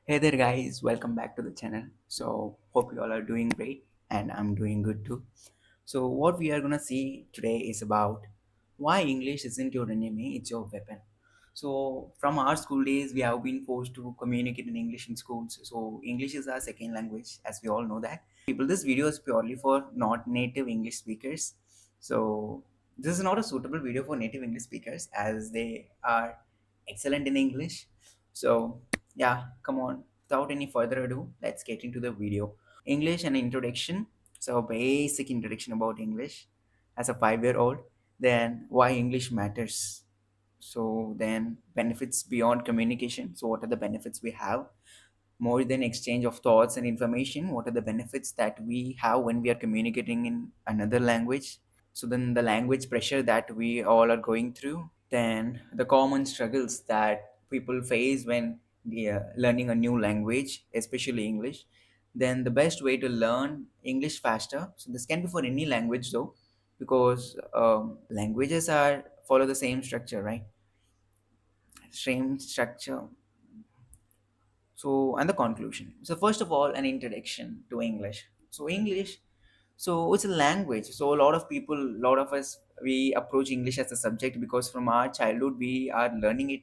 Hey there, guys, welcome back to the channel. So, hope you all are doing great, and I'm doing good too. So, what we are gonna see today is about why English isn't your enemy, it's your weapon. So, from our school days, we have been forced to communicate in English in schools. So, English is our second language, as we all know that. People, this video is purely for not native English speakers. So, this is not a suitable video for native English speakers as they are excellent in English. So, yeah, come on. Without any further ado, let's get into the video. English and introduction. So, basic introduction about English as a 5-year old. Then, why English matters. So, then benefits beyond communication. So, what are the benefits we have? More than exchange of thoughts and information, what are the benefits that we have when we are communicating in another language? So, then the language pressure that we all are going through, then the common struggles that people face when they are learning a new language, especially English. Then the best way to learn English faster. So this can be for any language though, because languages are follow the same structure, right? Same structure. So and the conclusion. So first of all, an introduction to English. So English, so it's a language. So a lot of people, a lot of us, we approach English as a subject because from our childhood we are learning it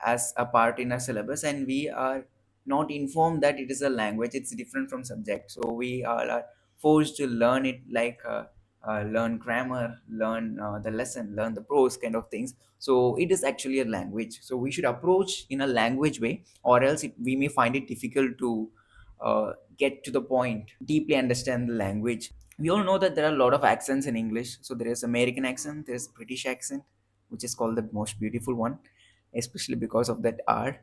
as a part in our syllabus, and we are not informed that it is a language, it's different from subject. So we are forced to learn it like learn grammar, learn the lesson, learn the prose kind of things. So it is actually a language, so we should approach in a language way, or else we may find it difficult to get to the point, deeply understand the language. We all know that there are a lot of accents in English. So there is American accent, there's British accent, which is called the most beautiful one, especially because of that R.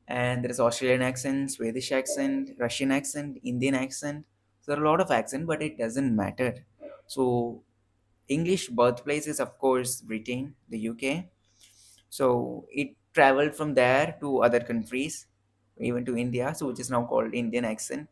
And there is Australian accent, Swedish accent, Russian accent, Indian accent. So there are a lot of accent, but it doesn't matter. So English birthplace is of course Britain, the UK. So it traveled from there to other countries, even to India, so which is now called Indian accent.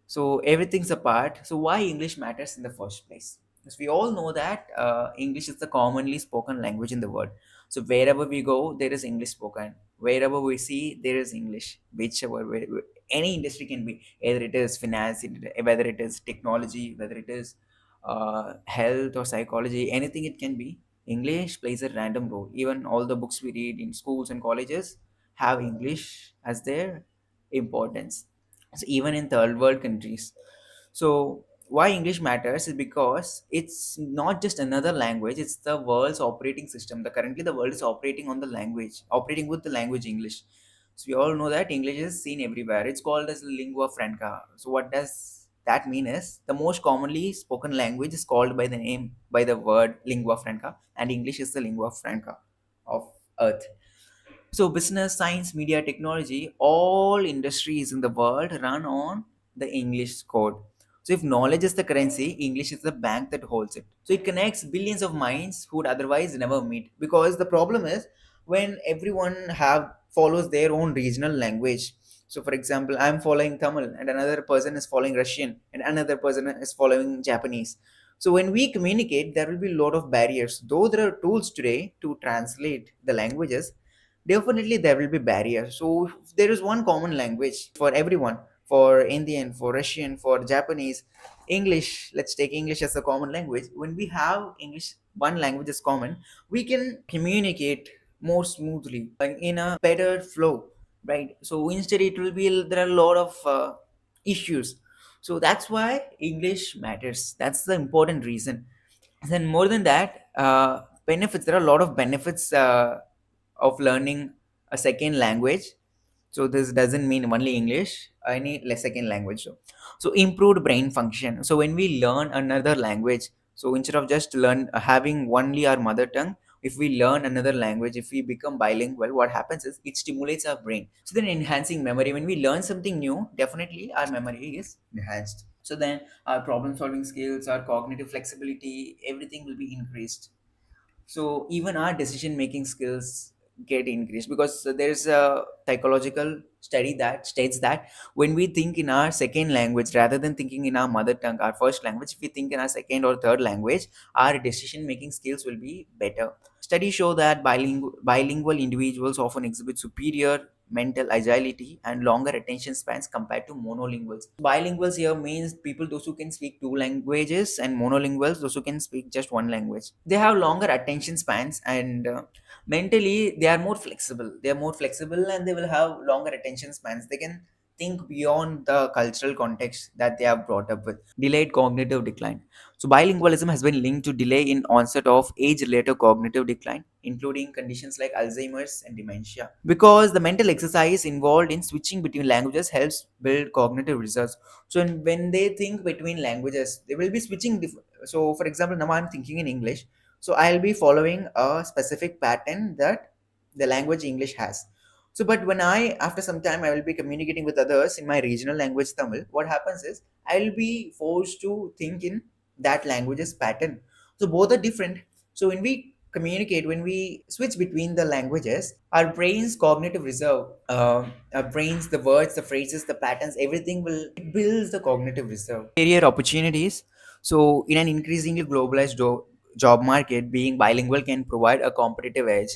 So everything's apart. So why English matters in the first place? Because we all know that English is the commonly spoken language in the world. So wherever we go, there is English spoken. Wherever we see, there is English. Whichever way, any industry can be, either it is finance, whether it is technology, whether it is health or psychology, anything it can be. English plays a random role. Even all the books we read in schools and colleges have English as their importance. So even in third world countries. So why English matters is because it's not just another language, it's the world's operating system. The currently the world is operating on the language, operating with the language English. So we all know that English is seen everywhere. It's called as lingua franca. So what does that mean is the most commonly spoken language is called by the name, by the word lingua franca, and English is the lingua franca of earth. So business, science, media, technology, all industries in the world run on the English code. So if knowledge is the currency, English is the bank that holds it. So it connects billions of minds who would otherwise never meet. Because the problem is when everyone have follows their own regional language. So for example, I'm following Tamil and another person is following Russian and another person is following Japanese. So when we communicate, there will be a lot of barriers. Though there are tools today to translate the languages, definitely there will be barriers. So if there is one common language for everyone, for Indian, for Russian, for Japanese, English, let's take English as a common language. When we have English, one language is common, we can communicate more smoothly, like in a better flow, right? So instead it will be, there are a lot of issues. So that's why English matters, that's the important reason. Then more than that, benefits, there are a lot of benefits of learning a second language. So this doesn't mean only English, any second language. So improved brain function. So when we learn another language, so instead of just learn having only our mother tongue, if we learn another language, if we become bilingual, what happens is it stimulates our brain. So then enhancing memory, when we learn something new, definitely our memory is enhanced. So then our problem solving skills, our cognitive flexibility, everything will be increased. So even our decision making skills get increased, because there's a psychological study that states that when we think in our second language rather than thinking in our mother tongue, our first language, if we think in our second or third language, our decision making skills will be better. Studies show that bilingual individuals often exhibit superior mental agility, and longer attention spans compared to monolinguals. Bilinguals here means people those who can speak two languages, and monolinguals those who can speak just one language. They have longer attention spans, and mentally they are more flexible. They are more flexible, and they will have longer attention spans. They can think beyond the cultural context that they are brought up with. Delayed cognitive decline. So bilingualism has been linked to delay in onset of age-related cognitive decline, including conditions like Alzheimer's and dementia. Because the mental exercise involved in switching between languages helps build cognitive reserves. So when they think between languages, they will be switching. So for example, now I'm thinking in English. So I'll be following a specific pattern that the language English has. So, but when after some time, I will be communicating with others in my regional language Tamil, what happens is I'll be forced to think in that language's pattern. So both are different. So when we communicate, when we switch between the languages, our brain's cognitive reserve, our brains, the words, the phrases, the patterns, everything will it builds the cognitive reserve. Career opportunities. So in an increasingly globalized job market, being bilingual can provide a competitive edge.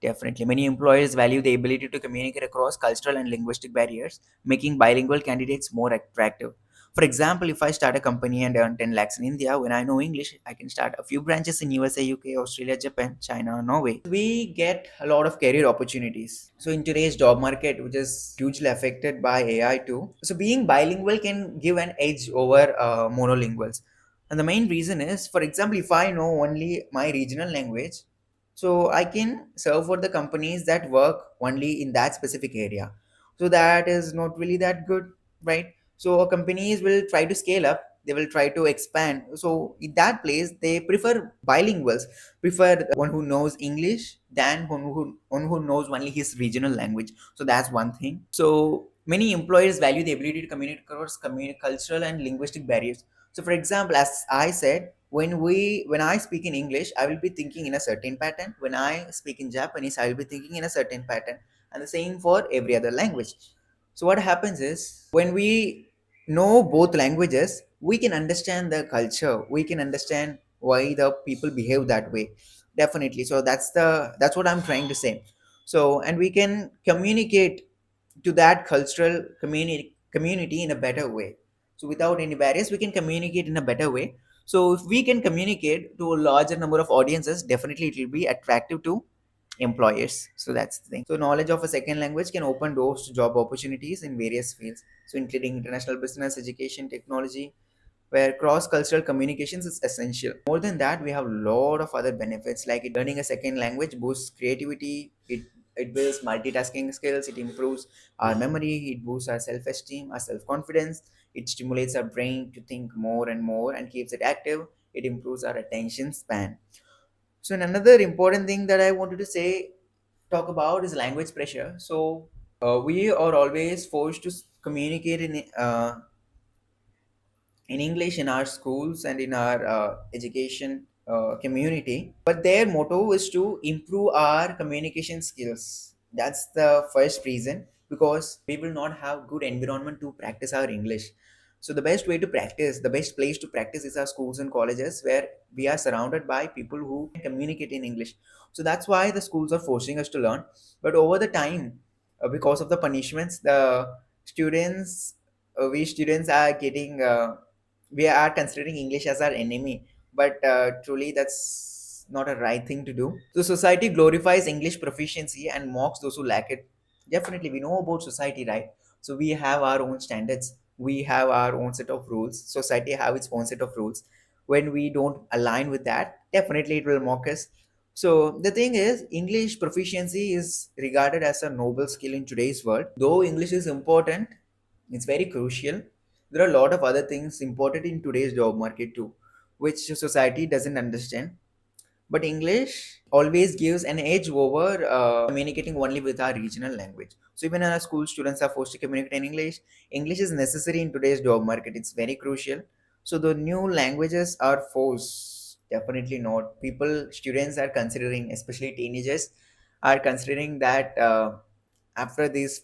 Definitely. Many employers value the ability to communicate across cultural and linguistic barriers, making bilingual candidates more attractive. For example, if I start a company and earn 10 lakhs in India, when I know English, I can start a few branches in USA, UK, Australia, Japan, China, Norway. We get a lot of career opportunities. So in today's job market, which is hugely affected by AI too, so being bilingual can give an edge over monolinguals. And the main reason is, for example, if I know only my regional language, so I can serve for the companies that work only in that specific area. So that is not really that good, right? So companies will try to scale up, they will try to expand. So in that place, they prefer bilinguals, prefer one who knows English than one who knows only his regional language. So that's one thing. So many employers value the ability to communicate across cultural and linguistic barriers. So for example, as I said, when I speak in English, I will be thinking in a certain pattern. When I speak in Japanese, I will be thinking in a certain pattern, and the same for every other language. So what happens is when we know both languages, we can understand the culture, we can understand why the people behave that way. Definitely. So that's what I'm trying to say. So and we can communicate to that cultural community in a better way. So without any barriers, we can communicate in a better way. So if we can communicate to a larger number of audiences, definitely it will be attractive to employers. So that's the thing. So knowledge of a second language can open doors to job opportunities in various fields, so including international business, education, technology, where cross-cultural communications is essential. More than that, we have a lot of other benefits, like learning a second language boosts creativity, it builds multitasking skills, it improves our memory, it boosts our self-esteem, our self-confidence, it stimulates our brain to think more and more and keeps it active, it improves our attention span. So another important thing that I wanted to say, talk about is language pressure. So we are always forced to communicate in English in our schools and in our education community. But their motto is to improve our communication skills. That's the first reason, because we will not have good environment to practice our English. So the best way to practice, the best place to practice is our schools and colleges, where we are surrounded by people who can communicate in English. So that's why the schools are forcing us to learn. But over the time, because of the punishments, the students, we students are getting we are considering English as our enemy, but truly that's not a right thing to do. So society glorifies English proficiency and mocks those who lack it. Definitely, we know about society, right? So we have our own standards, we have our own set of rules. Society have its own set of rules. When we don't align with that, definitely it will mock us. So the thing is, English proficiency is regarded as a noble skill in today's world. Though English is important, it's very crucial. There are a lot of other things important in today's job market too, which society doesn't understand. But English always gives an edge over communicating only with our regional language. So even in our school, students are forced to communicate in English. English is necessary in today's job market. It's very crucial. So the new languages are forced. Definitely not. Students are considering, especially teenagers, are considering that after this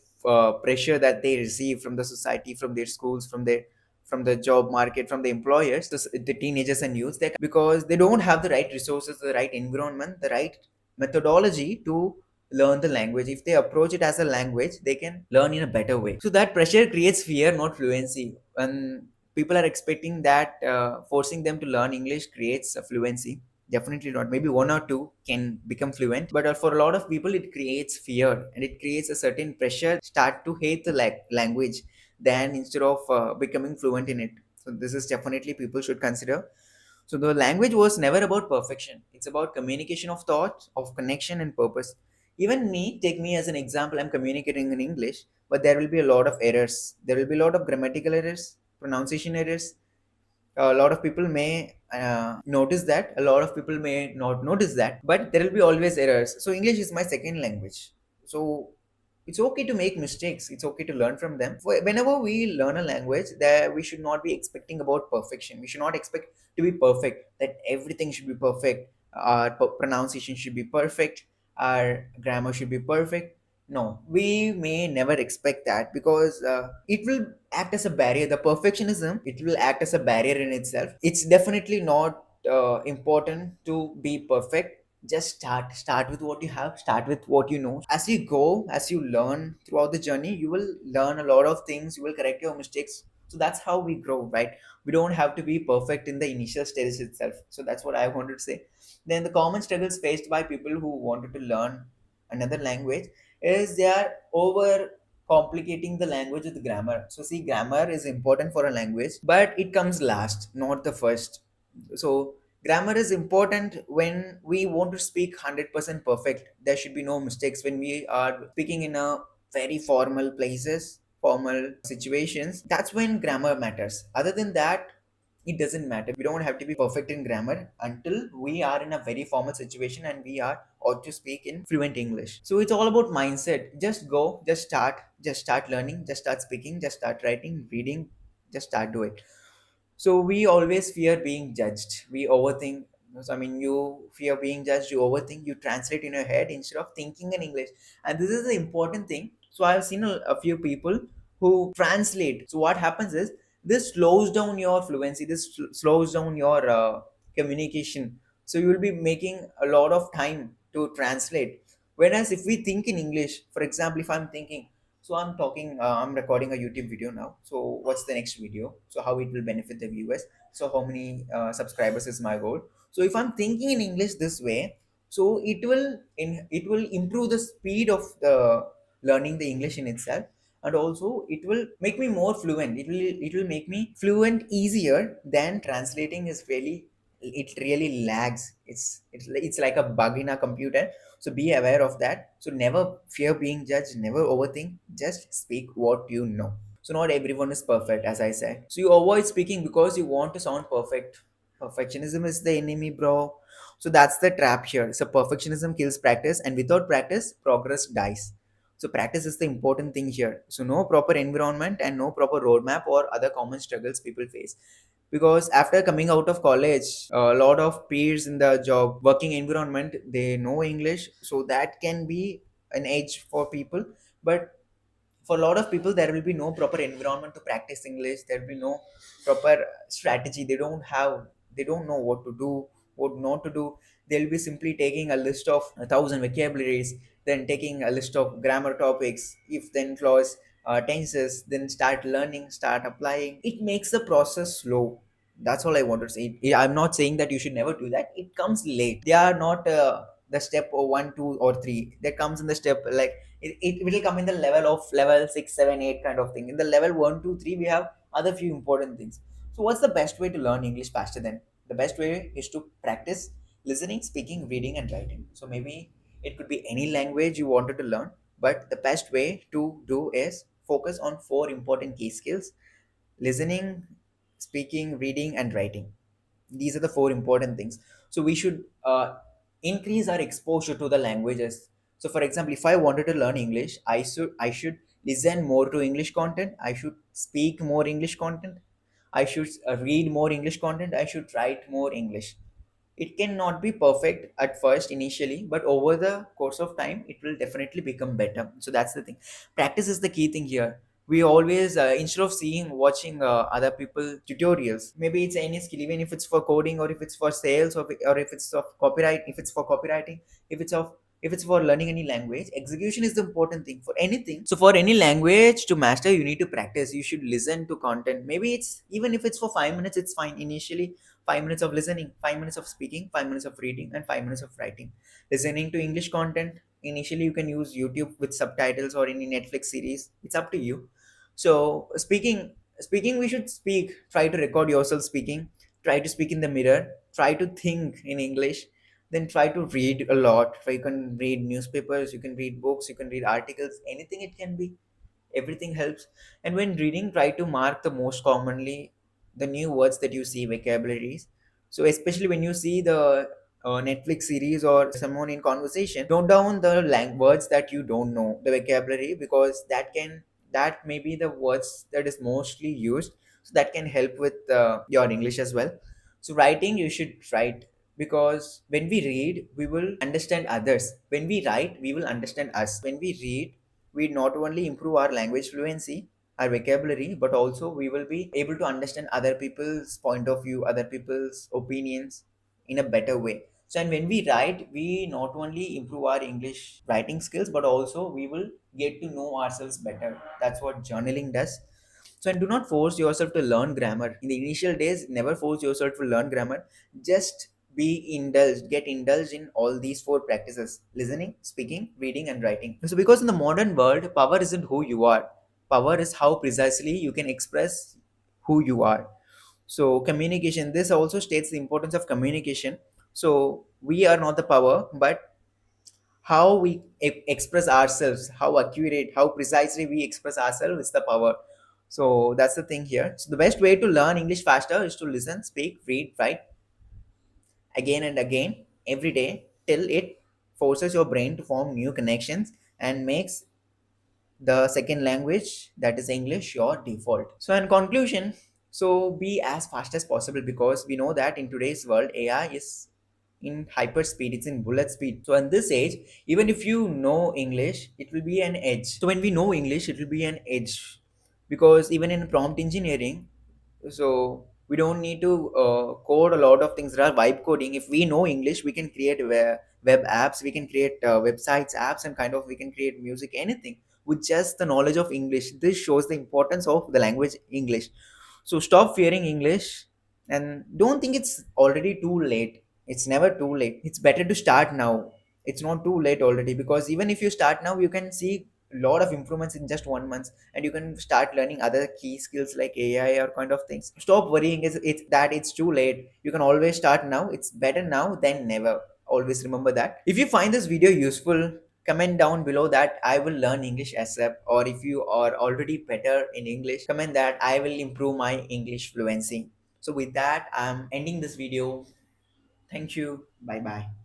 pressure that they receive from the society, from their schools, from the job market, from the employers, the teenagers and youth, because they don't have the right resources, the right environment, the right methodology to learn the language. If they approach it as a language, they can learn in a better way. So that pressure creates fear, not fluency. And people are expecting that forcing them to learn English creates a fluency. Definitely not. Maybe one or two can become fluent, but for a lot of people, it creates fear and it creates a certain pressure. Start to hate the language, then instead of becoming fluent in it. So this is definitely people should consider. So the language was never about perfection. It's about communication of thoughts, of connection and purpose. Even me, take me as an example, I'm communicating in English, but there will be a lot of errors. There will be a lot of grammatical errors, pronunciation errors. A lot of people may notice that, a lot of people may not notice that, but there will be always errors. So English is my second language. So it's okay to make mistakes, it's okay to learn from them. Whenever we learn a language, that we should not be expecting about perfection. We should not expect to be perfect, that everything should be perfect, our pronunciation should be perfect, our grammar should be perfect. No, we may never expect that, because it will act as a barrier. The perfectionism, it will act as a barrier in itself. It's definitely not important to be perfect. Just start with what you have, start with what you know. As you go, as you learn throughout the journey, you will learn a lot of things, you will correct your mistakes. So that's how we grow, right? We don't have to be perfect in the initial stages itself. So that's what I wanted to say. Then the common struggles faced by people who wanted to learn another language is they are over complicating the language with grammar. So see, grammar is important for a language, but it comes last, not the first. So grammar is important when we want to speak 100% perfect. There should be no mistakes when we are speaking in a very formal places, formal situations. That's when grammar matters. Other than that, it doesn't matter. We don't have to be perfect in grammar until we are in a very formal situation and we are ought to speak in fluent English. So it's all about mindset. Just go, just start learning, just start speaking, just start writing, reading, just start do it. So we always fear being judged. We overthink. So, I mean, you fear being judged, you overthink, you translate in your head instead of thinking in English. And this is the important thing. So I've seen a few people who translate. So what happens is this slows down your fluency, this slows down your communication. So you will be making a lot of time to translate. Whereas if we think in English, for example, if I'm thinking, so I'm talking, I'm recording a YouTube video now. So what's the next video? So how it will benefit the viewers? So how many subscribers is my goal? So if I'm thinking in English this way, so it will improve the speed of the learning the English in itself, and also it will make me more fluent. It will make me fluent easier than translating is really, it really lags. It's like a bug in a computer. So be aware of that. So never fear being judged, never overthink, just speak what you know. So not everyone is perfect, as I said. So you avoid speaking because you want to sound perfect. Perfectionism is the enemy, bro. So that's the trap here. So perfectionism kills practice, and without practice, progress dies. So practice is the important thing here. So no proper environment and no proper roadmap or other common struggles people face, because after coming out of college, a lot of peers in the job working environment, they know English, so that can be an edge for people. But for a lot of people, there will be no proper environment to practice English. There will be no proper strategy. They don't know what to do, what not to do. They'll be simply taking a list of 1,000 vocabularies, then taking a list of grammar topics, if then clause, tenses, then start learning, start applying. It makes the process slow. That's all I want to say. I'm not saying that you should never do that. It comes late. They are not the step 1, 2 or 3 that comes in the step, like it will come in the level of level 6, 7, 8 kind of thing. In the level 1, 2, 3, we have other few important things. So what's the best way to learn English faster? Then the best way is to practice listening, speaking, reading and writing. So maybe it could be any language you wanted to learn, but the best way to do is focus on four important key skills: listening, speaking, reading and writing. These are the four important things. So we should increase our exposure to the languages. So for example, if I wanted to learn English, I should listen more to English content, I should speak more English content, I should read more English content, I should write more English. It cannot be perfect at first initially, but over the course of time it will definitely become better. So that's the thing. Practice is the key thing here. We always instead of seeing watching other people tutorials, maybe it's any skill, even if it's for coding or if it's for sales, or if it's of copyright, if it's for copywriting, if it's of if it's for learning any language, execution is the important thing for anything. So for any language to master, you need to practice. You should listen to content. Maybe it's, even if it's for 5 minutes, it's fine initially. 5 minutes of listening, 5 minutes of speaking, 5 minutes of reading, and 5 minutes of writing. Listening to English content, initially you can use YouTube with subtitles or any Netflix series. It's up to you. So speaking, we should speak. Try to record yourself speaking. Try to speak in the mirror. Try to think in English. Then try to read a lot. You can read newspapers, you can read books, you can read articles, anything it can be. Everything helps. And when reading, try to mark the most commonly the new words that you see, vocabularies. So especially when you see the Netflix series or someone in conversation, note down the words that you don't know, the vocabulary, because that may be the words that is mostly used. So that can help with your English as well. So writing, you should write, because when we read, we will understand others. When we write, we will understand us. When we read, we not only improve our language fluency, our vocabulary, but also we will be able to understand other people's point of view, other people's opinions in a better way. So, and when we write, we not only improve our English writing skills, but also we will get to know ourselves better. That's what journaling does. So, and do not force yourself to learn grammar. In the initial days, never force yourself to learn grammar. Just get indulged in all these four practices: listening, speaking, reading, and writing. So, because in the modern world, power isn't who you are, power is how precisely you can express who you are. So, communication, this also states the importance of communication. So, we are not the power, but how we express ourselves, how accurate, how precisely we express ourselves is the power. So that's the thing here. So the best way to learn English faster is to listen, speak, read, write again and again every day till it forces your brain to form new connections and makes the second language, that is English, your default. So in conclusion, so be as fast as possible, because we know that in today's world AI is in hyper speed, it's in bullet speed. So in this age, even if you know English, it will be an edge. So when we know English, it will be an edge, because even in prompt engineering, so we don't need to code a lot of things. There are vibe coding. If we know English, we can create web apps, we can create websites, apps, and kind of we can create music, anything with just the knowledge of English. This shows the importance of the language English. So stop fearing English, and don't think it's already too late. It's never too late. It's better to start now. It's not too late already, because even if you start now, you can see a lot of improvements in just 1 month, and you can start learning other key skills like AI or kind of things. Stop worrying it's that it's too late. You can always start now. It's better now than never. Always remember that. If you find this video useful, comment down below that I will learn English ASAP, or if you are already better in English, comment that I will improve my English fluency. So with that, I'm ending this video. Thank you. Bye bye.